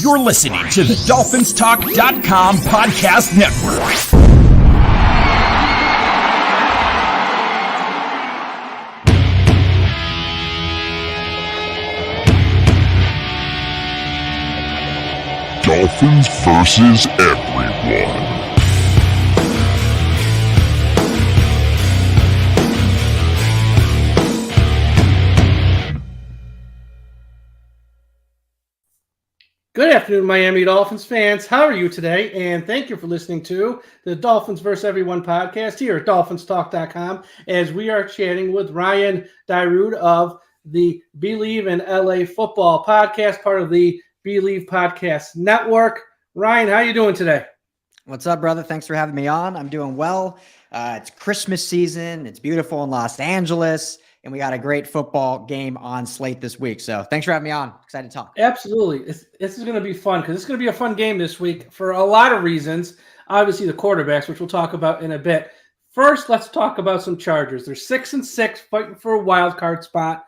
You're listening to the Dolphins-Talk.com Podcast Network. Dolphins versus everyone. Good afternoon, Miami Dolphins fans. How are you today? And thank you for listening to the Dolphins vs. Everyone podcast here at DolphinsTalk.com as we are chatting with Ryan Dyrud of the Bleav in LA Football podcast, part of the Bleav Podcast Network. Ryan, how are you doing today? What's up, brother? Thanks for having me on. I'm doing well. It's Christmas season. It's beautiful in Los Angeles. And we got a great football game on slate this week. So thanks for having me on. Excited to talk. Absolutely. This is going to be fun because it's going to be a fun game this week for a lot of reasons. Obviously, the quarterbacks, which we'll talk about in a bit. First, let's talk about some Chargers. They're 6-6, fighting for a wild card spot.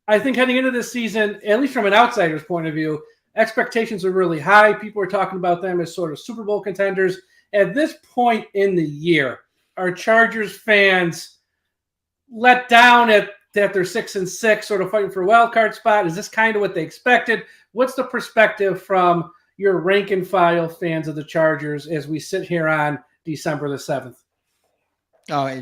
I think heading into this season, at least from an outsider's point of view, expectations are really high. People are talking about them as sort of Super Bowl contenders. At this point in the year, are Chargers fans let down at that they're 6-6, sort of fighting for a wild card spot? Is this kind of what they expected? What's the perspective from your rank and file fans of the Chargers as we sit here on December the 7th? Oh,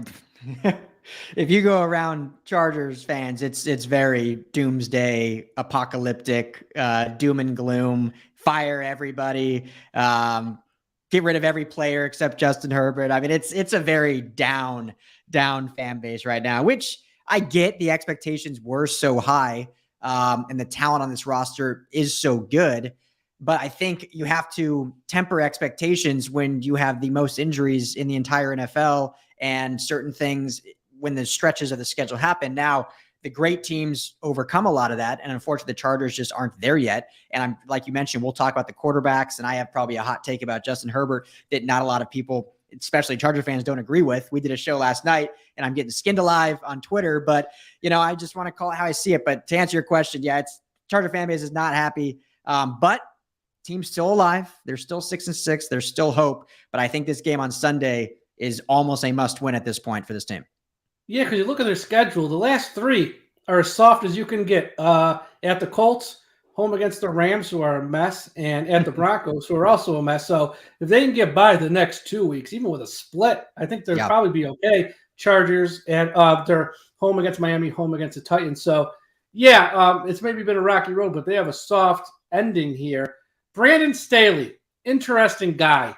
if you go around Chargers fans, it's very doomsday, apocalyptic, doom and gloom, fire everybody, get rid of every player except Justin Herbert. I mean, it's a very down fan base right now, which I get. The expectations were so high, and the talent on this roster is so good. But I think you have to temper expectations when you have the most injuries in the entire NFL and certain things when the stretches of the schedule happen. Now, the great teams overcome a lot of that, and unfortunately, the Chargers just aren't there yet. And I'm like you mentioned, we'll talk about the quarterbacks, and I have probably a hot take about Justin Herbert that not a lot of people, especially Charger fans, don't agree with. We did a show last night and I'm getting skinned alive on Twitter, but I just want to call it how I see it. But to answer your question, yeah, it's Charger fan base is not happy. But team's still alive. They're still 6-6. There's still hope. But I think this game on Sunday is almost a must win at this point for this team. Yeah, because you look at their schedule, the last three are as soft as you can get. At the Colts, home against the Rams, who are a mess, and at the Broncos, who are also a mess. So if they can get by the next 2 weeks, even with a split, I think they'll probably be okay. Chargers, and they're home against Miami, home against the Titans. So, yeah, it's maybe been a rocky road, but they have a soft ending here. Brandon Staley, interesting guy.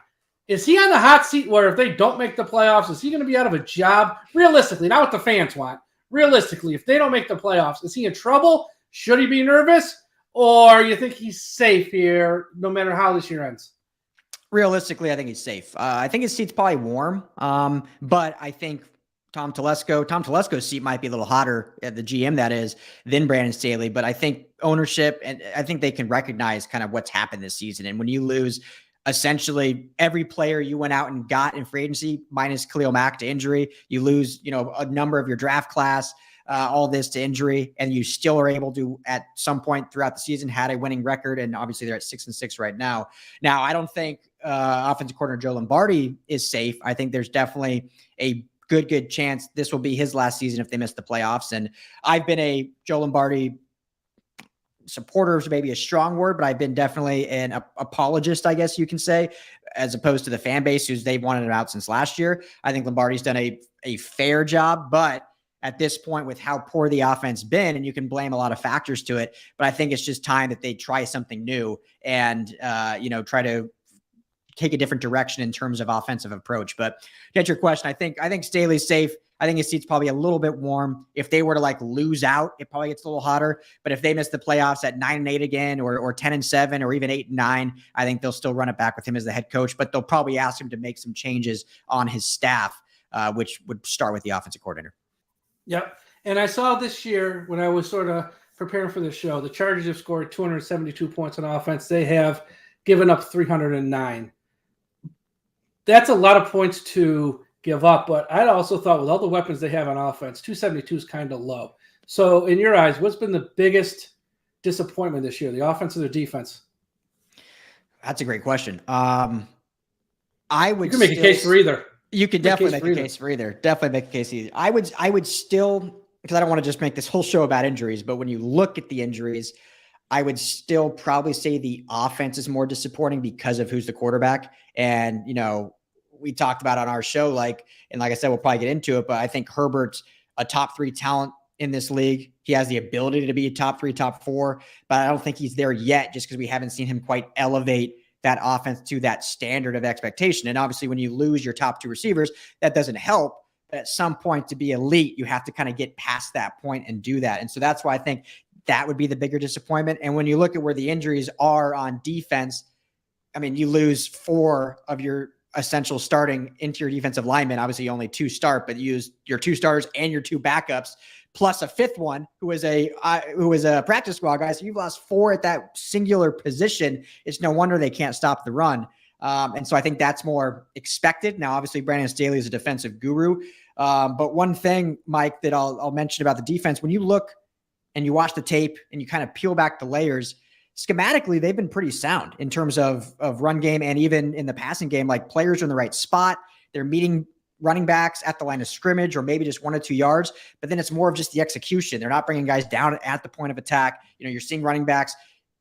Is he on the hot seat where if they don't make the playoffs, is he going to be out of a job? Realistically, not what the fans want. Realistically, if they don't make the playoffs, is he in trouble? Should he be nervous? Or you think he's safe here no matter how this year ends? Realistically, I think he's safe. I think his seat's probably warm. But I think Tom Telesco's seat might be a little hotter at the GM, that is, than Brandon Staley. But I think ownership, and I think they can recognize kind of what's happened this season. And when you lose essentially every player you went out and got in free agency, minus Khalil Mack to injury, you lose, a number of your draft class, all this to injury, and you still are able to, at some point throughout the season, had a winning record, and obviously they're at 6-6 right now. Now, I don't think offensive coordinator Joe Lombardi is safe. I think there's definitely a good chance this will be his last season if they miss the playoffs. And I've been a Joe Lombardi supporter is maybe a strong word, but I've been definitely an apologist, I guess you can say, as opposed to the fan base who's they've wanted him out since last year. I think Lombardi's done a fair job, but at this point with how poor the offense been, and you can blame a lot of factors to it, but I think it's just time that they try something new and, try to take a different direction in terms of offensive approach. But to get your question, I think Staley's safe. I think his seat's probably a little bit warm. If they were to lose out, it probably gets a little hotter. But if they miss the playoffs at 9-8 again, or 10-7, or even 8-9, I think they'll still run it back with him as the head coach. But they'll probably ask him to make some changes on his staff, which would start with the offensive coordinator. Yep. And I saw this year when I was sort of preparing for the show, the Chargers have scored 272 points on offense. They have given up 309. That's a lot of points to give up, but I also thought with all the weapons they have on offense, 272 is kind of low. So in your eyes, what's been the biggest disappointment this year, the offense or the defense? That's a great question. I would You can make a case for either. You could definitely make a case for either. Definitely make a case for either. I would still, because I don't want to just make this whole show about injuries, but when you look at the injuries, I would still probably say the offense is more disappointing because of who's the quarterback. And, we talked about on our show, like I said, we'll probably get into it, but I think Herbert's a top 3 talent in this league. He has the ability to be a top 3, top 4, but I don't think he's there yet just because we haven't seen him quite elevate that offense to that standard of expectation. And obviously when you lose your top 2 receivers, that doesn't help. But at some point to be elite, you have to kind of get past that point and do that. And so that's why I think that would be the bigger disappointment. And when you look at where the injuries are on defense, I mean, you lose 4 of your essential starting interior defensive linemen. Obviously only 2 start, but you use your 2 starters and your 2 backups plus a 5th one who was a practice squad guy. So you've lost 4 at that singular position. It's no wonder they can't stop the run. And so I think that's more expected. Now, obviously Brandon Staley is a defensive guru. But one thing, Mike, that I'll mention about the defense, when you look and you watch the tape and you kind of peel back the layers, schematically, they've been pretty sound in terms of run game and even in the passing game. Like players are in the right spot. They're meeting running backs at the line of scrimmage or maybe just 1 or 2 yards, but then it's more of just the execution. They're not bringing guys down at the point of attack. You're seeing running backs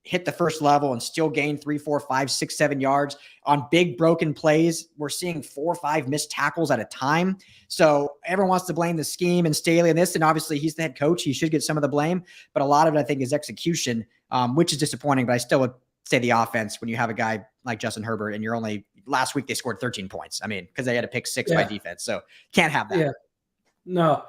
hit the first level and still gain 3, 4, 5, 6, 7 yards on big broken plays. We're seeing 4 or 5 missed tackles at a time. So everyone wants to blame the scheme and Staley and this, and obviously he's the head coach. He should get some of the blame, but a lot of it I think is execution, which is disappointing, but I still would say the offense when you have a guy like Justin Herbert and last week they scored 13 points. I mean, because they had to pick 6 by defense. So can't have that. Yeah. No.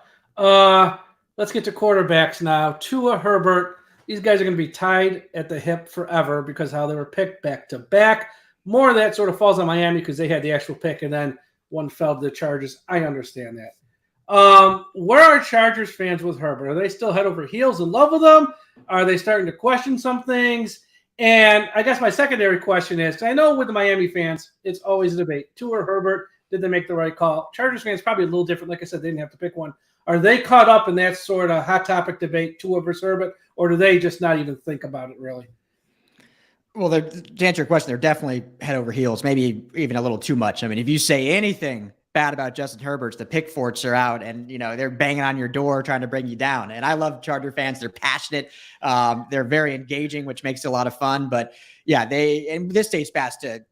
Let's get to quarterbacks now. Tua, Herbert. These guys are going to be tied at the hip forever because how they were picked back to back. More of that sort of falls on Miami because they had the actual pick and then one fell to the Chargers. I understand that. Where are Chargers fans with Herbert? Are they still head over heels in love with him? Are they starting to question some things? And I guess my secondary question is, I know with the Miami fans, it's always a debate. Tua or Herbert, did they make the right call? Chargers fans probably a little different. Like I said, they didn't have to pick one. Are they caught up in that sort of hot topic debate, Tua versus Herbert, or do they just not even think about it really? Well, to answer your question, they're definitely head over heels, maybe even a little too much. I mean, if you say anything bad about Justin Herbert, the pickforks are out and, they're banging on your door trying to bring you down. And I love Charger fans. They're passionate. They're very engaging, which makes it a lot of fun. But yeah, and this dates back to,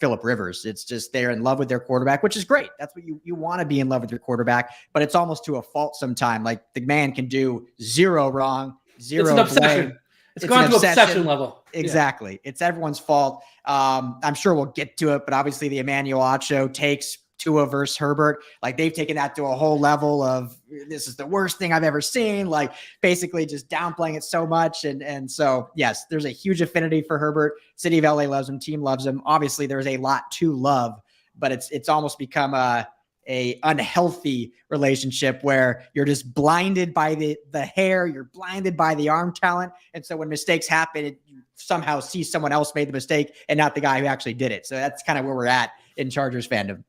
Phillip Rivers. It's just they're in love with their quarterback, which is great. That's what you want to be in love with your quarterback, but it's almost to a fault sometime. Like the man can do 0 wrong, 0 It's an obsession. blame. It's gone to obsession level. Exactly. Yeah. It's everyone's fault. I'm sure we'll get to it, but obviously the Emmanuel Acho takes Tua versus Herbert. Like they've taken that to a whole level of this is the worst thing I've ever seen. Like basically just downplaying it so much. And so, yes, there's a huge affinity for Herbert. City of LA loves him. Team loves him. Obviously there's a lot to love, but it's almost become a unhealthy relationship where you're just blinded by the hair, you're blinded by the arm talent. And so when mistakes happen, you somehow see someone else made the mistake and not the guy who actually did it. So that's kind of where we're at in Chargers fandom.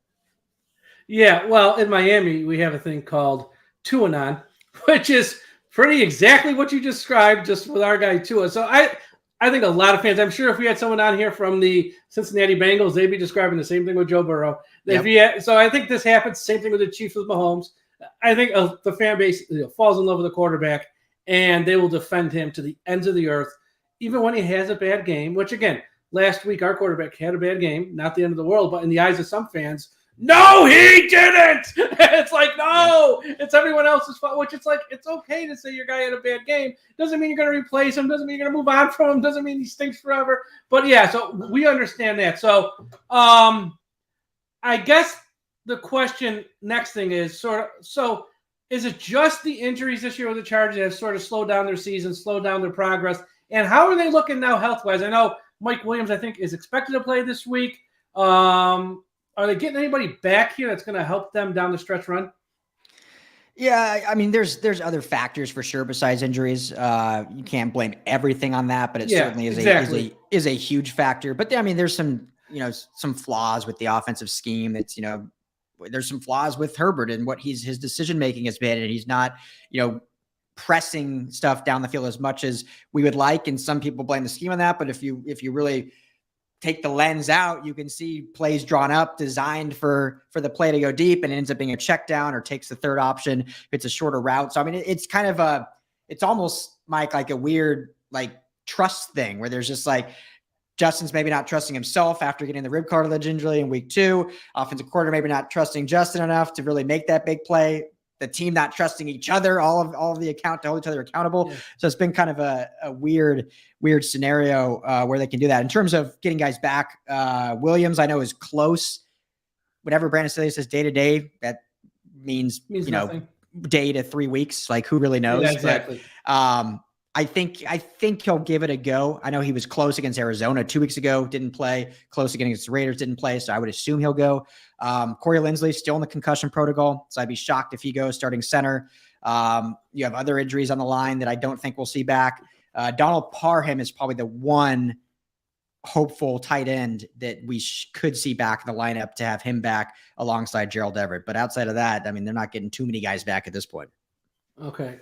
Yeah, well, in Miami, we have a thing called Tuanon, which is pretty exactly what you described, just with our guy Tua. So I think a lot of fans, I'm sure if we had someone on here from the Cincinnati Bengals, they'd be describing the same thing with Joe Burrow. Yep. So I think this happens, same thing with the Chiefs with Mahomes. I think the fan base falls in love with the quarterback, and they will defend him to the ends of the earth, even when he has a bad game, which, again, last week our quarterback had a bad game, not the end of the world, but in the eyes of some fans, no, he didn't. It's like, no, it's everyone else's fault, which it's like, it's okay to say your guy had a bad game. Doesn't mean you're going to replace him. Doesn't mean you're going to move on from him. Doesn't mean he stinks forever. But yeah, so we understand that. So I guess the question next thing is so is it just the injuries this year with the Chargers that have sort of slowed down their season, slowed down their progress? And how are they looking now health-wise? I know Mike Williams, I think, is expected to play this week. Are they getting anybody back here that's going to help them down the stretch run? Yeah, I mean, there's other factors for sure besides injuries. You can't blame everything on that, but it certainly is a huge factor. But I mean, there's some flaws with the offensive scheme. It's there's some flaws with Herbert and what his decision making has been, and he's not pressing stuff down the field as much as we would like. And some people blame the scheme on that, but if you really take the lens out, you can see plays drawn up, designed for the play to go deep, and it ends up being a check down or takes the third option if it's a shorter route. So, I mean, it's kind of it's almost, Mike, like a weird, like, trust thing where there's just like, Justin's maybe not trusting himself after getting the rib cartilage injury in week 2. Offensive coordinator maybe not trusting Justin enough to really make that big play. The team not trusting each other, all of the account to hold each other accountable. Yeah. So it's been kind of a weird scenario where they can do that. In terms of getting guys back, Williams, I know, is close. Whatever Brandon Staley says day to day, that means nothing. Day to 3 weeks. Like, who really knows? Yeah, exactly. But, I think he'll give it a go. I know he was close against Arizona 2 weeks ago, didn't play. Close against the Raiders, didn't play. So I would assume he'll go. Corey Lindsley still in the concussion protocol, so I'd be shocked if he goes starting center. You have other injuries on the line that I don't think we'll see back. Donald Parham is probably the one hopeful tight end that we could see back in the lineup to have him back alongside Gerald Everett. But outside of that, I mean, they're not getting too many guys back at this point. Okay.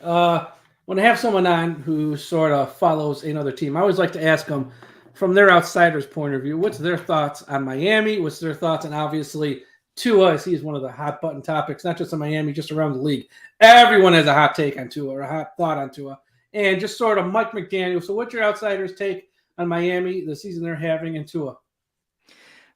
When I have someone on who sort of follows another team, I always like to ask them from their outsider's point of view, what's their thoughts on Miami? What's their thoughts on, obviously, Tua? I see is one of the hot button topics, not just in Miami, just around the league. Everyone has a hot take on Tua or a hot thought on Tua. And just sort of Mike McDaniel. So what's your outsider's take on Miami, the season they're having, and Tua?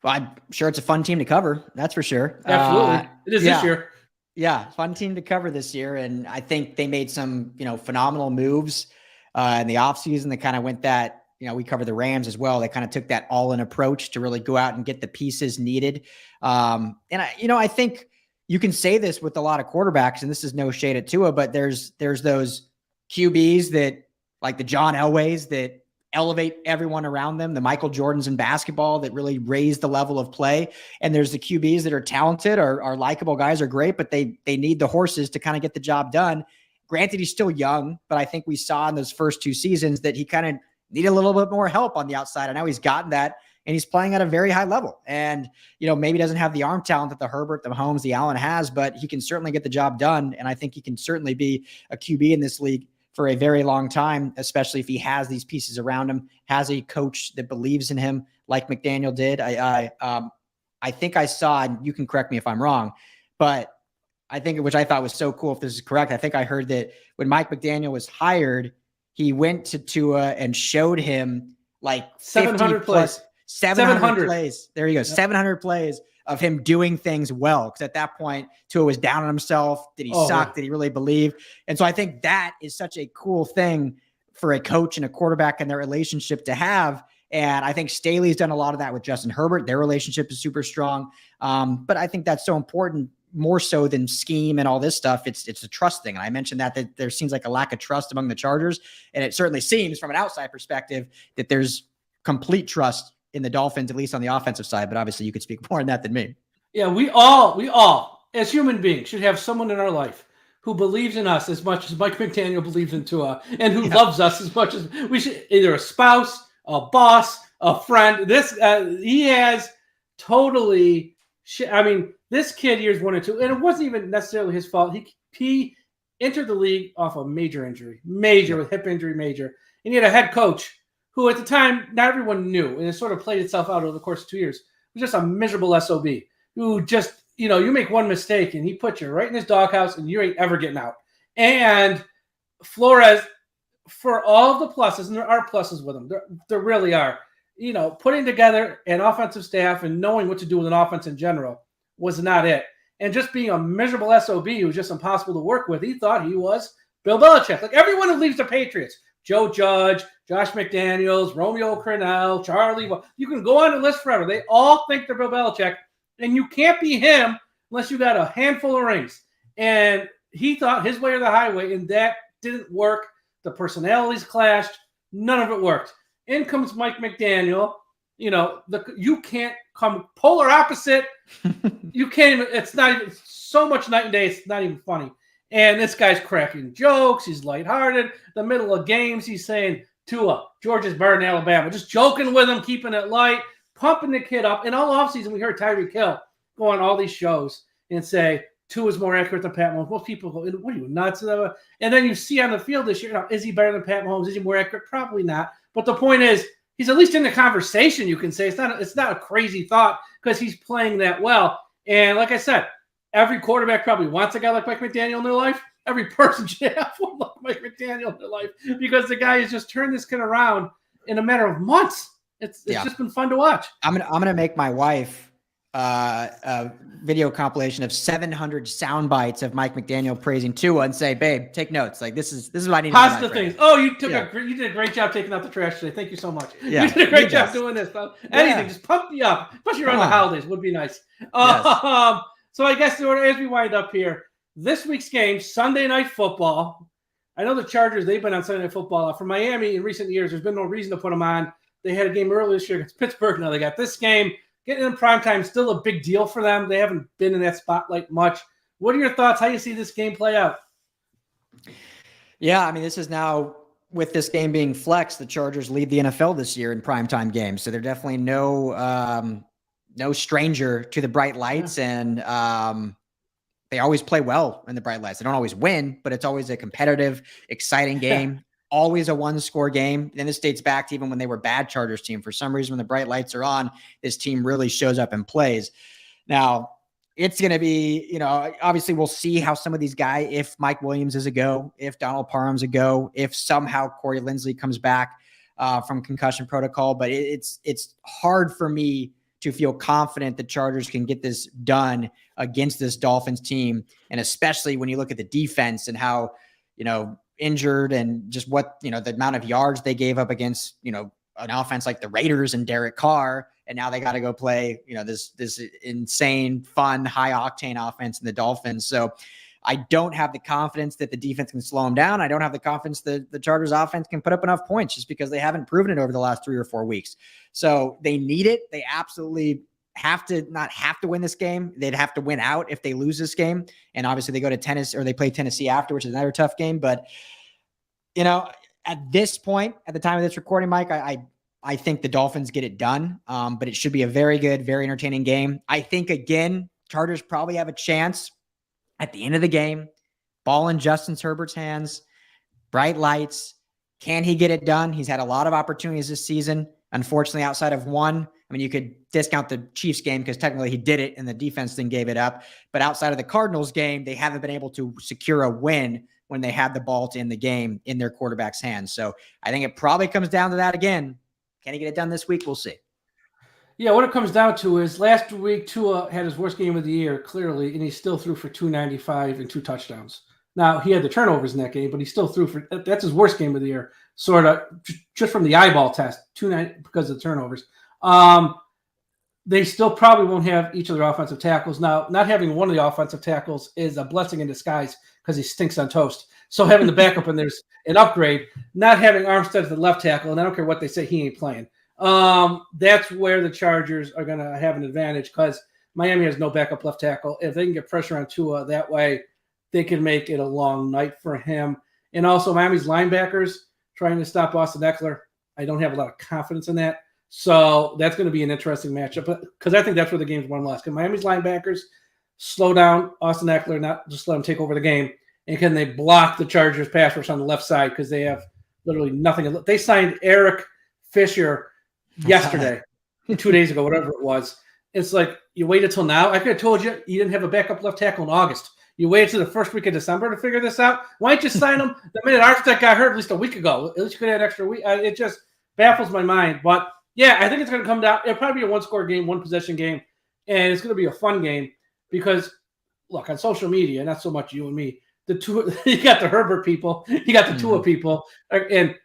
Well, I'm sure it's a fun team to cover. That's for sure. Absolutely. It is this year. Yeah, fun team to cover this year. And I think they made some, phenomenal moves in the offseason that kind of went that, we cover the Rams as well. They kind of took that all-in approach to really go out and get the pieces needed. And I think you can say this with a lot of quarterbacks, and this is no shade at Tua, but there's those QBs that, like the John Elways, that elevate everyone around them, the Michael Jordans in basketball that really raise the level of play. And there's the QBs that are talented, are likable guys, are great, but they need the horses to kind of get the job done. Granted, he's still young, but I think we saw in those first 2 seasons that he kind of needed a little bit more help on the outside. And now he's gotten that, and he's playing at a very high level. And, maybe doesn't have the arm talent that the Herbert, the Mahomes, the Allen has, but he can certainly get the job done. And I think he can certainly be a QB in this league for a very long time, especially if he has these pieces around him, has a coach that believes in him like McDaniel did. I think I saw, and you can correct me if I'm wrong, but I think, which I thought was so cool if this is correct, I think I heard that when Mike McDaniel was hired, he went to Tua and showed him like 700 plays. 700 plays. There you go. 700 plays of him doing things well. Because at that point, Tua was down on himself. Did he suck? Did he really believe? And so I think that is such a cool thing for a coach and a quarterback and their relationship to have. And I think Staley's done a lot of that with Justin Herbert. Their relationship is super strong. But I think that's so important, more so than scheme and all this stuff. It's a trust thing. And I mentioned that there seems like a lack of trust among the Chargers. And it certainly seems from an outside perspective that there's complete trust in the Dolphins, at least on the offensive side. But obviously you could speak more on that than me. Yeah, we all, as human beings, should have someone in our life who believes in us as much as Mike McDaniel believes in Tua, and who loves us as much as we should. Either a spouse, a boss, a friend. He has totally. I mean, this kid years 1 and 2, and it wasn't even necessarily his fault. He entered the league off a major injury, with hip injury, and he had a head coach who at the time not everyone knew, and it sort of played itself out over the course of 2 years. It was just a miserable SOB who just, you make one mistake and he puts you right in his doghouse and you ain't ever getting out. And Flores, for all of the pluses, and there are pluses with him, there really are, putting together an offensive staff and knowing what to do with an offense in general was not it. And just being a miserable SOB who was just impossible to work with, he thought he was Bill Belichick. Like everyone who leaves the Patriots, Joe Judge, Josh McDaniels, Romeo Crennel, Charlie, you can go on the list forever. They all think they're Bill Belichick, and you can't be him unless you got a handful of rings. And he thought his way or the highway, and that didn't work. The personalities clashed. None of it worked. In comes Mike McDaniel. You can't come polar opposite. You can't even, it's not even so much night and day. It's not even funny. And this guy's cracking jokes. He's lighthearted. The middle of games, he's saying, Tua, Georgia's better than Alabama. Just joking with him, keeping it light, pumping the kid up. And all offseason, we heard Tyreek Hill go on all these shows and say, Tua's more accurate than Pat Mahomes. Most people go, what are you, nuts? And then you see on the field this year, is he better than Pat Mahomes? Is he more accurate? Probably not. But the point is, he's at least in the conversation. You can say it's not a crazy thought because he's playing that well. And like I said, every quarterback probably wants a guy like Mike McDaniel in their life. Every person should have one like Mike McDaniel in their life because the guy has just turned this kid around in a matter of months. It's just been fun to watch. I'm gonna make my wife a video compilation of 700 sound bites of Mike McDaniel praising Tua and say, babe, take notes. Like this is what I need. Positive things. Oh, you did a great job taking out the trash today. Thank you so much. Yeah, you did a great job doing this. Anything, just pump me up, especially around the holidays would be nice. Yes. So I guess as we wind up here, this week's game, Sunday Night Football. I know the Chargers, they've been on Sunday Night Football. For Miami in recent years, there's been no reason to put them on. They had a game earlier this year against Pittsburgh. Now they got this game. Getting in primetime is still a big deal for them. They haven't been in that spotlight much. What are your thoughts? How do you see this game play out? Yeah, I mean, this is now, with this game being flexed, the Chargers lead the NFL this year in primetime games. So they're definitely no stranger to the bright lights. And they always play well in the bright lights. They don't always win, but it's always a competitive, exciting game. Always a one-score game. And this dates back to even when they were a bad Chargers team. For some reason, when the bright lights are on, this team really shows up and plays. Now, it's going to be, obviously we'll see how some of these guys, if Mike Williams is a go, if Donald Parham's a go, if somehow Corey Linsley comes back from concussion protocol. But it's hard for me to feel confident the Chargers can get this done against this Dolphins team. And especially when you look at the defense and how, injured and just what, the amount of yards they gave up against, an offense like the Raiders and Derek Carr. And now they got to go play, this insane, fun, high octane offense in the Dolphins. So I don't have the confidence that the defense can slow them down. I don't have the confidence that the Chargers offense can put up enough points just because they haven't proven it over the last 3 or 4 weeks. So they need it. They absolutely not have to win this game. They'd have to win out if they lose this game. And obviously they go to Tennessee, or they play Tennessee after, which is another tough game. But, at this point, at the time of this recording, Mike, I think the Dolphins get it done. But it should be a very good, very entertaining game. I think, again, Chargers probably have a chance at the end of the game. Ball in Justin Herbert's hands, bright lights. Can he get it done? He's had a lot of opportunities this season. Unfortunately, outside of one, I mean, you could discount the Chiefs game because technically he did it and the defense then gave it up. But outside of the Cardinals game, they haven't been able to secure a win when they had the ball to end the game in their quarterback's hands. So I think it probably comes down to that again. Can he get it done this week? We'll see. Yeah, what it comes down to is last week Tua had his worst game of the year, clearly, and he still threw for 295 and 2 touchdowns. Now, he had the turnovers in that game, but he still threw for – that's his worst game of the year, sort of, just from the eyeball test, 290 because of the turnovers. They still probably won't have each of their offensive tackles. Now, not having one of the offensive tackles is a blessing in disguise because he stinks on toast. So having the backup and there's an upgrade. Not having Armstead as the left tackle, and I don't care what they say, he ain't playing. That's where the Chargers are going to have an advantage because Miami has no backup left tackle. If they can get pressure on Tua that way, they can make it a long night for him. And also Miami's linebackers trying to stop Austin Eckler. I don't have a lot of confidence in that. So that's going to be an interesting matchup because I think that's where the game's won last. Can Miami's linebackers slow down Austin Eckler, not just let him take over the game? And can they block the Chargers pass rush on the left side because they have literally nothing? They signed Eric Fisher yesterday, 2 days ago, whatever it was. It's like you waited till now. I could have told you didn't have a backup left tackle in August. You waited till the first week of December to figure this out. Why don't you sign him the minute Armstead got hurt at least a week ago? At least you could have an extra week. It just baffles my mind. But, yeah, I think it's going to come down. It'll probably be a one-score game, one-possession game, and it's going to be a fun game because, look, on social media, not so much you and me, you got the Herbert people, you got the Tua people, and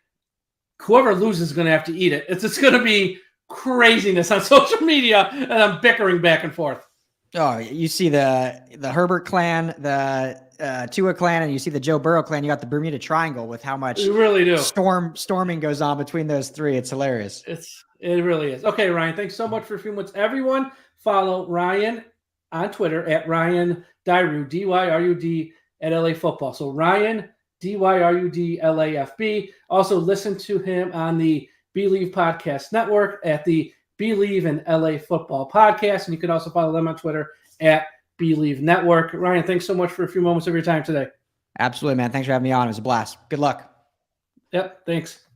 whoever loses is going to have to eat it. It's going to be craziness on social media, and I'm bickering back and forth. Oh, you see the Herbert clan, the Tua clan, and you see the Joe Burrow clan. You got the Bermuda Triangle with how much you really do storming goes on between those three. It's hilarious. It really is. Okay, Ryan, thanks so much for a few minutes. Everyone follow Ryan on Twitter at Ryan Dyrud, D-Y-R-U-D at LA Football. So Ryan, D-Y-R-U-D, LAFB. Also listen to him on the Bleav Podcast Network at the Bleav in LA Football Podcast. And you can also follow them on Twitter at Bleav Network. Ryan, thanks so much for a few moments of your time today. Absolutely, man. Thanks for having me on. It was a blast. Good luck. Yep, thanks.